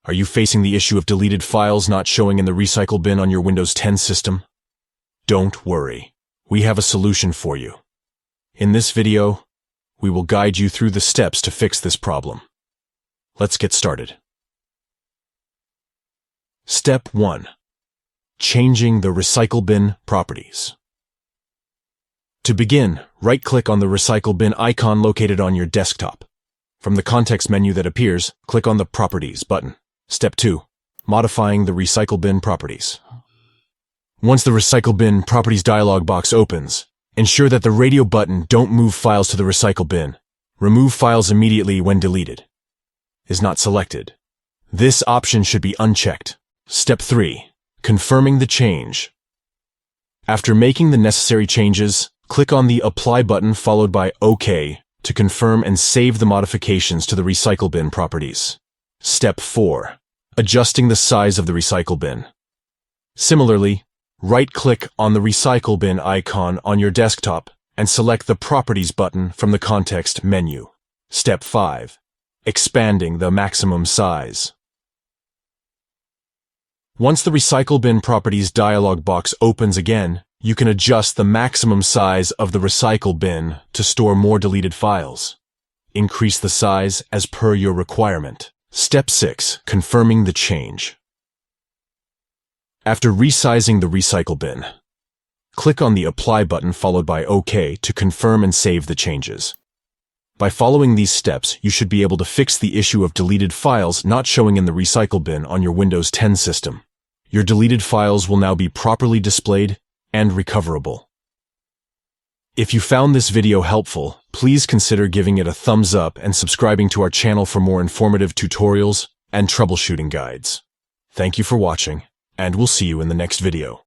Are you facing the issue of deleted files not showing in the recycle bin on your Windows 10 system? Don't worry, we have a solution for you. In this video, we will guide you through the steps to fix this problem. Let's get started. Step 1. Changing the recycle bin properties. To begin, right-click on the recycle bin icon located on your desktop. From the context menu that appears, click on the Properties button. Step 2. Modifying the recycle bin properties. Once the recycle bin properties dialog box opens, ensure that the radio button "Don't move files to the recycle bin. Remove files immediately when deleted" is not selected. This option should be unchecked. Step 3. Confirming the change. After making the necessary changes, click on the Apply button followed by OK to confirm and save the modifications to the recycle bin properties. Step 4. Adjusting the size of the recycle bin. Similarly, right-click on the recycle bin icon on your desktop and select the Properties button from the context menu. Step 5. Expanding the maximum size. Once the recycle bin properties dialog box opens again, you can adjust the maximum size of the recycle bin to store more deleted files. Increase the size as per your requirement. Step 6. Confirming the change. After resizing the recycle bin, click on the Apply button followed by OK to confirm and save the changes. By following these steps, you should be able to fix the issue of deleted files not showing in the recycle bin on your Windows 10 system. Your deleted files will now be properly displayed and recoverable. If you found this video helpful, please consider giving it a thumbs up and subscribing to our channel for more informative tutorials and troubleshooting guides. Thank you for watching, and we'll see you in the next video.